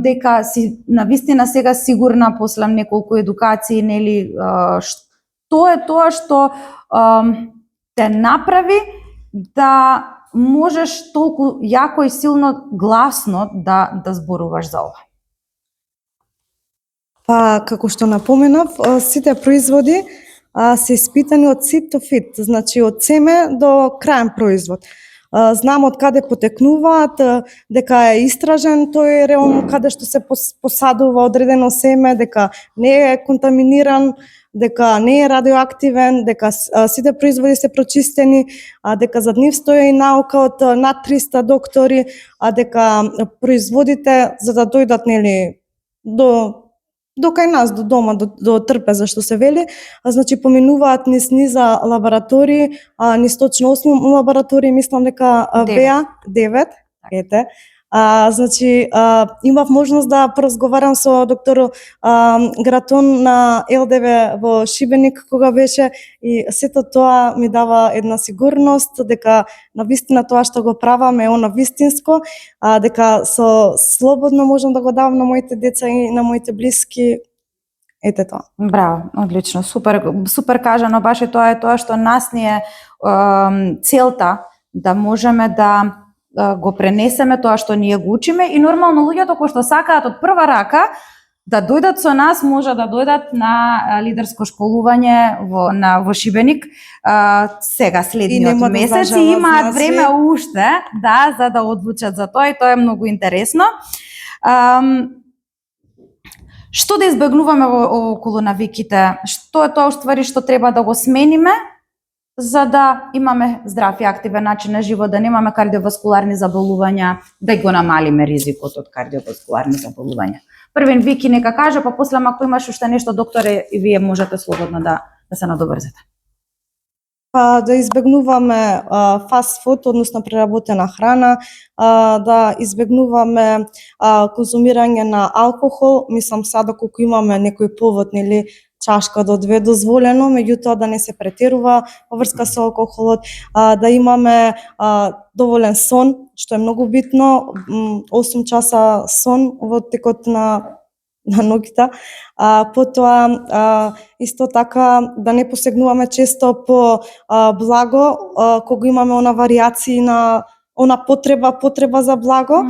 дека си навистина сега сигурна после неколку едукации, нели, што е тоа што те направи да можеш толку јако и силно гласно да зборуваш за ова? Па, како што напоменав, сите производи се испитани од seed to fit, значи од семе до краен производ. Знам од каде потекнуваат, дека е истражен тој реон каде што се посадува одредено семе, дека не е контаминиран, дека не е радиоактивен, дека сите производи се прочистени, дека зад нив стои и наука од над 300 доктори, дека производите за да дојдат, нели, до кај нас, до дома, до трпеза што се вели, значи поминуваат низ низа лаборатории, низ точно 8 лаборатории, мислам дека беа 9, ете, Значи, имав можност да поразговарам со доктор Гратон на ЛДВ во Шибеник кога беше, и сето тоа ми дава една сигурност дека навистина тоа што го правам е она вистинско, дека со слободно можам да го давам на моите деца и на моите блиски. Ете тоа. Браво, одлично, супер кажано, баш и тоа е тоа што нас ни е целта, да можеме да го пренесеме тоа што ние го учиме, и нормално луѓето кои што сакаат од прва рака да дојдат со нас, може да дојдат на лидерско школување во Шибеник сега следниот месец, и имаат време уште, да, за да одлучат за тоа, и тоа е многу интересно. Што да избегнуваме околу навиките? Што е тоа уствари што треба да го смениме за да имаме здрав и активен начин на живот, да немаме кардиоваскуларни заболувања, да го намалиме ризикот од кардиоваскуларни заболувања? Првен Вики нека каже, па после ако имаш уште нешто, докторе, и вие можете слободно да се надоврзете. Да избегнуваме фаст фуд, односно преработена храна, да избегнуваме конзумирање на алкохол. Мислам, сада колку имаме некој повод, нели, чашка до 2 дозволено, меѓутоа да не се претерува во врска со алкохолот, да имаме доволен сон, што е многу битно, 8 часа сон во текот на ноќта. Потоа исто така да не посегнуваме често по благо, кога имаме она варијации на она потреба за благо.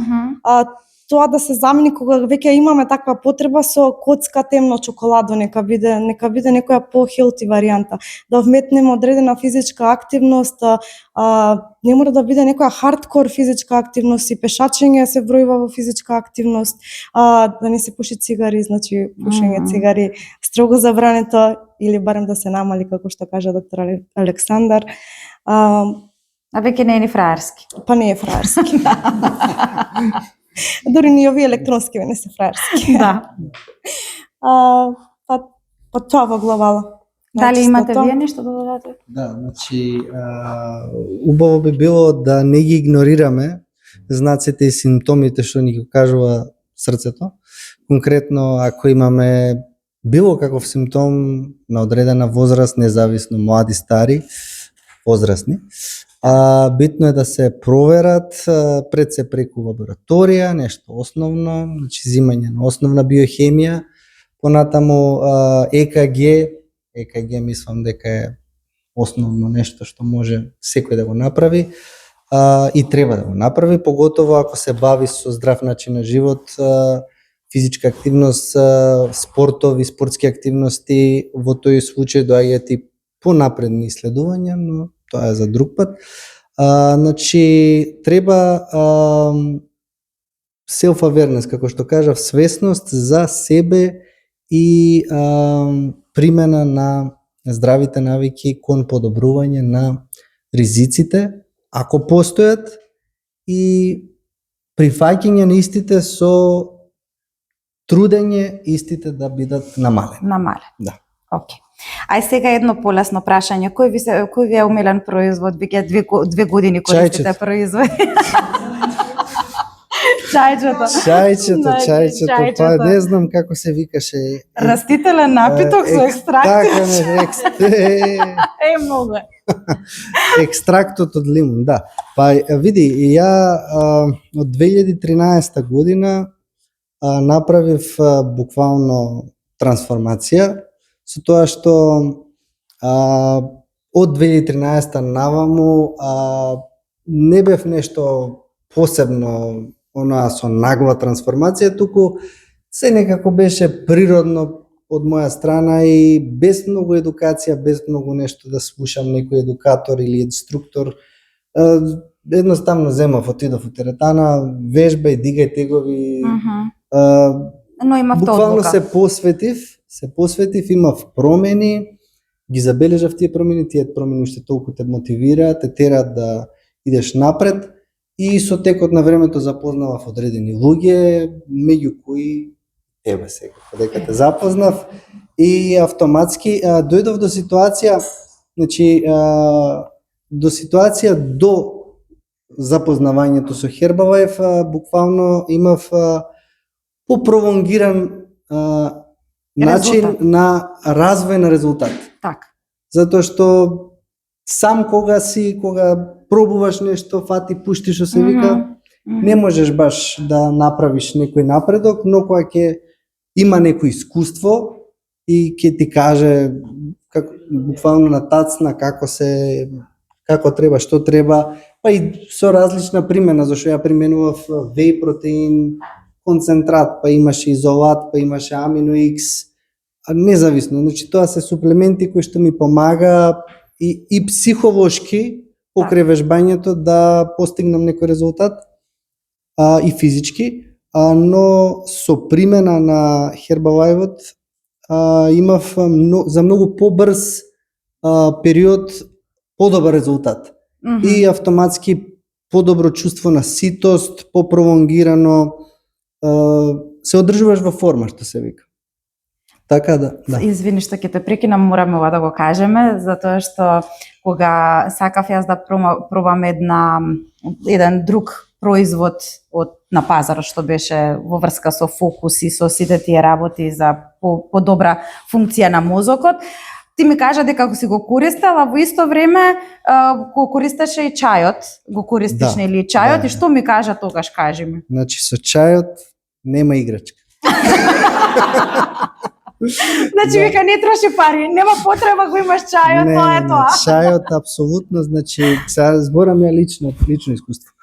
Тоа да се замени кога веќе имаме таква потреба со коцка, темно чоколадо, нека биде некоја по-хелти варијанта. Да вметнеме одредена физичка активност, не мора да биде некоја хардкор физичка активност, и пешачење се бројува во физичка активност, да не се пуши цигари, значи пушење цигари строго забрането, или барем да се намали, како што кажа доктор Александар. Веќе не е ни фраерски. Па не е фраерски. Дори ни овие електронски не се фраерски. Да. Па тоа во главала. Дали имате вие нешто да додадете? Да, значи убаво би било да не ги игнорираме знаците и симптомите што ни ги кажува срцето. Конкретно, ако имаме било каков симптом на одредена возраст, независно млади, стари, возрастни, битно е да се проверат пред се преку лабораторија, нешто основно, значи зимање на основна биохемија, понатаму ЕКГ мислам дека е основно нешто што може секој да го направи и треба да го направи, поготово ако се бави со здрав начин на живот, физичка активност, спортови, спортски активности, во тој случај доаѓаат и понапредни исследувања, но тоа е за друг пат. Значи, треба self-awareness, како што кажав, свесност за себе и примена на здравите навики кон подобрување на ризиците, ако постојат, и прифаќање на истите со трудење истите да бидат намалени. Да. Океј. Ај сега едно полесно прашање. Кој ви е умилен производ? Веќе 2 години користите производи. Чајчето, па не знам како се викаше. Растителен напиток со екстракт. Така, многу. Екстрактот од лимун, да. Па види, ја од 2013 година направив буквално трансформација, со тоа што од 2013 наваму не бев нешто посебно онаа со нагла трансформација, туку се некако беше природно од моја страна и без многу едукација, без многу нешто да слушам некој едукатор или инструктор. Едноставно земав, отидов во теретана, вежбај, дигај тегови. Но имав буквално се посветив, имав промени, ги забележав тие промени уште толку те мотивираат, те тераат да идеш напред, и со текот на времето запознавав одредени луѓе, меѓу кои тебе секако дека те запознав, и автоматски дојдов до ситуација, значи до запознавањето со Herbalife, буквално имав попровонгиран начин Резултат. на развој на резултат. Така. Затоа што сам кога пробуваш нешто, фати, пушти што се вика, не можеш баш да направиш некој напредок, но кога ќе има некој искуство и ќе ти каже буквално на тацна како треба, што треба, па и со различна примена, зашто ја применував whey протеин, концентрат, па имаше изолат, па имаше амино X, независно. Значи тоа се суплементи кои што ми помага и психолошки покрај вежбањето да постигнам некој резултат, и физички, но со примена на Herbalife имав за многу побрз период подобар резултат. И автоматски подобро чувство на ситост, попровонгирано, се одржуваш во форма, што се вика. Така да. Извини што ќе те прекинам, мораме ова да го кажеме, затоа што кога сакав јас да пробам еден друг производ на пазарот што беше во врска со фокус и со сите тие работи за подобра функција на мозокот, ти ми кажа дека го си го користел, а во исто време го користеше и чајот. Го користиш нели чајот, и што ми кажа тогаш, кажи ми. Значи со чајот нема играчка. Значи вика не троши пари, нема потреба, го имаш чајот, тоа е тоа. Чајот апсолутно, значи зборам ја лично искуство.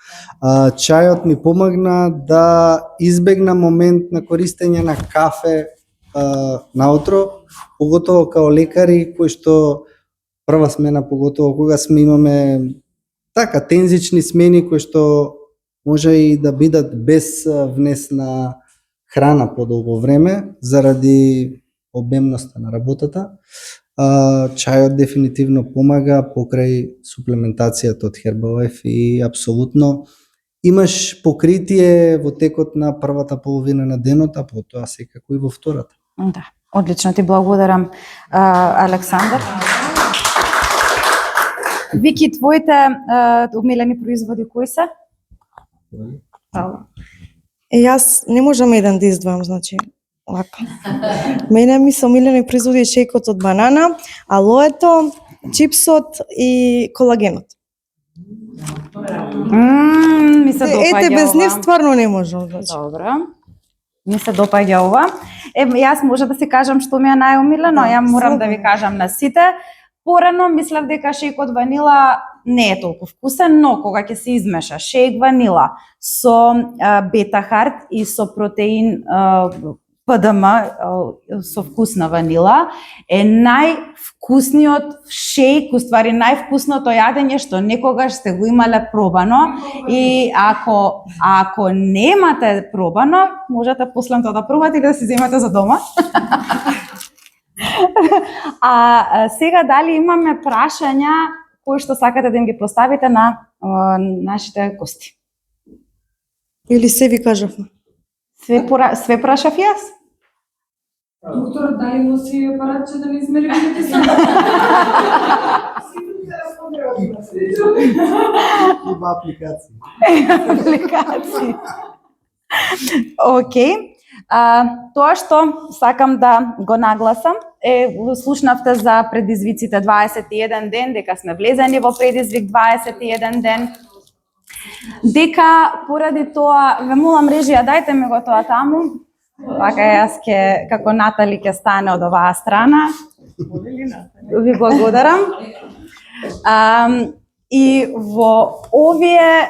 Чајот ми помогна да избегнам момент на користење на кафе наутро, поготово као лекари кои што прва смена, поготово кога имаме така тензични смени кои што може и да бидат без внес на храна подолго време заради обемноста на работата. Чајот дефинитивно помага покрај суплементацијата од Herbalife и апсолутно имаш покритие во текот на првата половина на денот, а потоа секако и во втората. Да, одлично, ти благодарам, Александар. Вики, твоите умилени производи кои се? Јас не можам еден да издвојам, значи, лака. Мене ми се омилени производи шејкот од банана, алоето, чипсот и колагенот. Ми се допаѓа Ете, без ова. нив стварно не можам, значи. Добро. Ми се допаѓа ова. Јас може да си кажам што ми е најомилено, ја морам да ви кажам на сите. Порано мислев дека шејкот ванила не е толку вкусен, но кога ќе се измеша шејк ванила со бета-харт и со протеин ПДМ со вкусна ванила, е највкусниот шејк, уствари највкусното јадење што некогаш сте го имале пробано. И ако немате пробано, можете после тоа да пробате или да си земете за дома. А сега дали имаме прашања кои што сакате да им ги поставите на нашите гости? Или се ви кажавме? Све прашав јас? Докторот дали носи апаратче да не измери притисок? Има апликации. Апликации. Океј. Тоа што сакам да го нагласам слушнавте за предизвиците 21 ден, дека сме влезени во предизвик 21 ден. Дека поради тоа, ве молам режија, дајте ми го тоа таму. Вака јас како Натали ќе стане од оваа страна. Ви благодарам. И во овие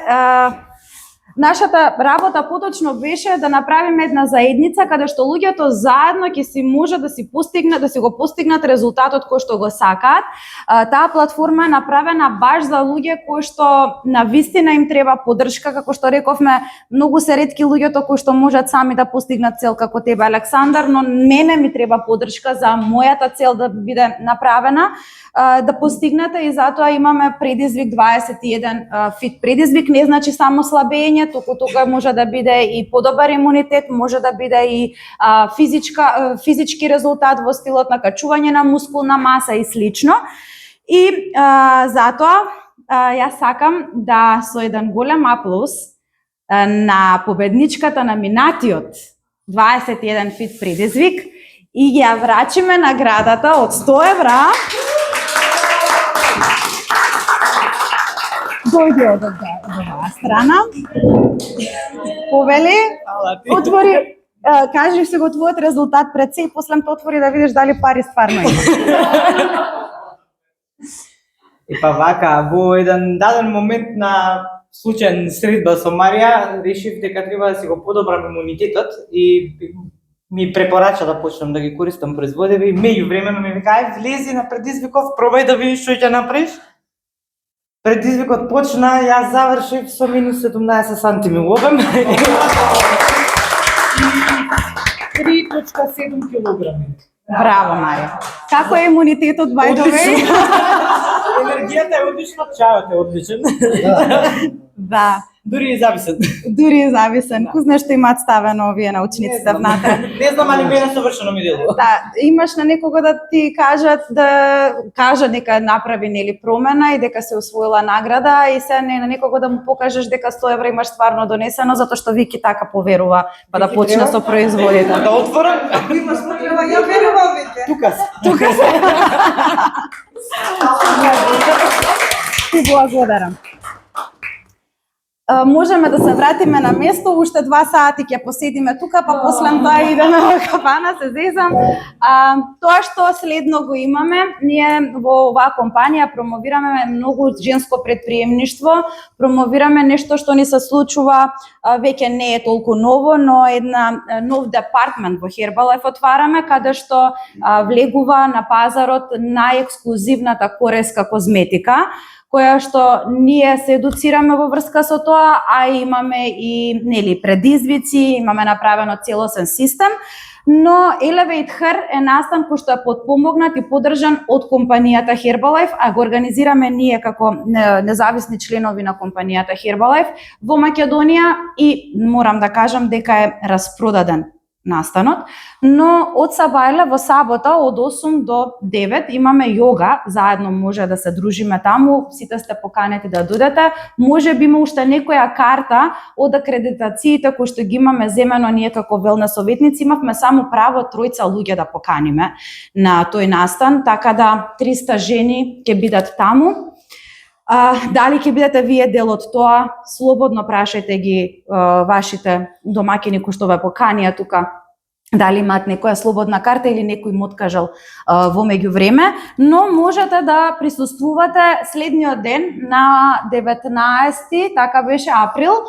нашата работа поточно беше да направиме една заедница каде што луѓето заедно ќе си може да си го постигнат резултатот кој што го сакаат. Таа платформа е направена баш за луѓе кои што навистина им треба поддршка, како што рековме, многу се ретки луѓето кои што можат сами да постигнат цел како тебе, Александар, но мене ми треба поддршка за мојата цел да биде направена, да постигнете, и затоа имаме предизвик 21 фит. Предизвик не значи само слабење, туку тука може да биде и подобар имунитет, може да биде и физички резултат во стилот на качување на мускулна маса и слично. И затоа јас сакам да со еден голем аплауз на победничката на минатиот 21 фит предизвик и ја врачиме наградата од 100 евра. Дојде од оваа страна. Повели, отвори, кажи сега твојот резултат пред се и после тоа отвори да видиш дали пари стварно има. И па вака, во еден даден момент на случаен средба со Марија, решив дека треба да си го подобрам имунитетот и ми препорача да почнам да ги користам производеви. Меѓувремено ми вика, ај влези на предизвиков, пробај да видиш што ќе направиш. Предизвикот почна, јас завршив со минус 17 сантими обем. 3,7 килограми. Браво, Марија. Како е имунитетот, by the way? Енергијата е одлична, чајот е одличен. Да. Дури и зависен. Дури е зависен. Ко знае што имаат ставено овие научниците внатре? Не знам, али мене совршено ми делува. Да, имаш на некого да ти кажат дека направи нели промена и дека се освоила награда и се не на некого да му покажеш дека 100 евра имаш стварно донесено затоа што Вики така поверува па да почне со производите. Да отворам. Имаш потреба, ја верувам веќе. Тука се. Ти благодарам. Можеме да се вратиме на место, уште 2 сати ќе поседиме тука, па после тоа идеме во кафана, се зезам. Тоа што следно го имаме, ние во оваа компанија промовираме многу женско предприемништво, промовираме нешто што ни се случува, веќе не е толку ново, но една нов департмент во Herbalife отвараме, каде што влегува на пазарот најексклузивната корејска козметика, која што ние се едуцираме во врска со тоа, а имаме и нели предизвици, имаме направено целосен систем, но Elevate Her е настан кој што е подпомогнат и поддржан од компанијата Herbalife, а го организираме ние како независни членови на компанијата Herbalife во Македонија и морам да кажам дека е распродаден настанот, но од Сабајле во сабота од 8 до 9 имаме јога, заедно може да се дружиме таму, сите сте поканети да дојдете, може би има уште некоја карта од акредитациите кои што ги имаме земено ние како велнес советници, имавме само право 3 луѓе да поканиме на тој настан, така да 300 жени ќе бидат таму. Дали ќе бидете вие дел од тоа, слободно прашајте ги вашите домаќини кои што ве поканија тука, дали имаат некоја слободна карта или некој им откажал во меѓувреме, но можете да присуствувате следниот ден на 19, така беше април,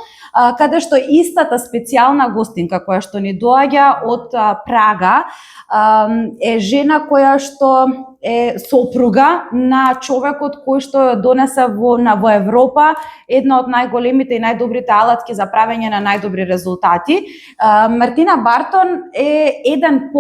каде што истата специјална гостинка која што ни доаѓа од Прага е жена која што е сопруга на човекот кој што ја донесе во Европа една од најголемите и најдобрите алатки за правење на најдобри резултати. Мартина Бартон е 1%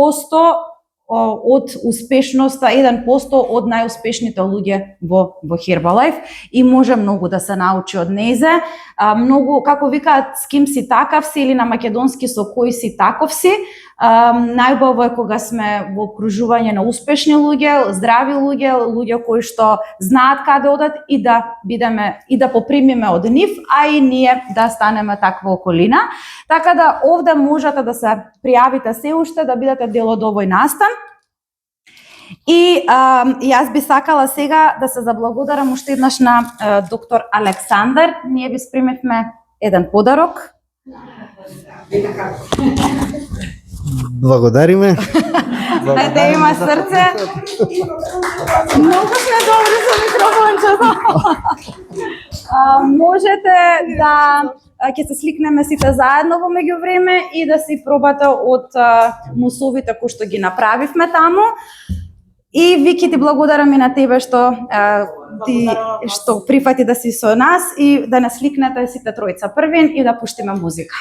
од успешноста, 1% од најуспешните луѓе во Herbalife и може многу да се научи од нејзе. Многу, како викаат, с ким си такав си или на македонски со кој си таков си. Најубаво е кога сме во окружување на успешни луѓе, здрави луѓе, луѓе кои што знаат каде одат и да бидеме и да попримиме од нив, а и ние да станеме таква околина. Така да овде можете да се пријавите се уште да бидете дел од овој настан. И јас би сакала сега да се заблагодарам уште еднаш на доктор Александар. Ние ви спремивме еден подарок. Благодариме. Ете има срце. Многу сме добри со микрофончето. Можете да ќе се сликнеме сите заедно во меѓувреме и да си пробате од мусовите кои што ги направивме таму. И Вики, ти благодарам и на тебе што прифати да си со нас и да не сликнете сите тројца првин и да пуштиме музика.